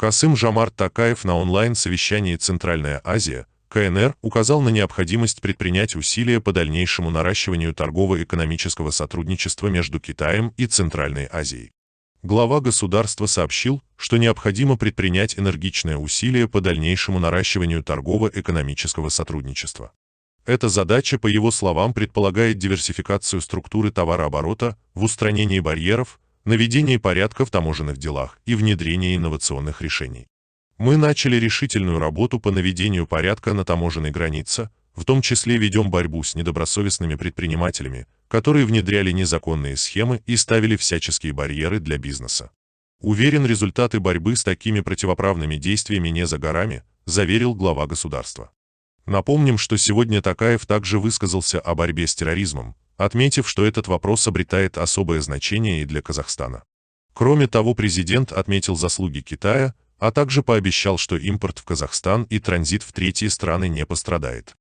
Касым-Жомарт Токаев на онлайн-совещании «Центральная Азия» КНР указал на необходимость предпринять усилия по дальнейшему наращиванию торгово-экономического сотрудничества между Китаем и Центральной Азией. Глава государства сообщил, что необходимо предпринять энергичные усилия по дальнейшему наращиванию торгово-экономического сотрудничества. Эта задача, по его словам, предполагает диверсификацию структуры товарооборота, в устранении барьеров, наведении порядка в таможенных делах и внедрении инновационных решений. Мы начали решительную работу по наведению порядка на таможенной границе, в том числе ведем борьбу с недобросовестными предпринимателями, которые внедряли незаконные схемы и ставили всяческие барьеры для бизнеса. Уверен, результаты борьбы с такими противоправными действиями не за горами, заверил глава государства. Напомним, что сегодня Токаев также высказался о борьбе с терроризмом, отметив, что этот вопрос обретает особое значение и для Казахстана. Кроме того, президент отметил заслуги Китая, а также пообещал, что импорт в Казахстан и транзит в третьи страны не пострадает.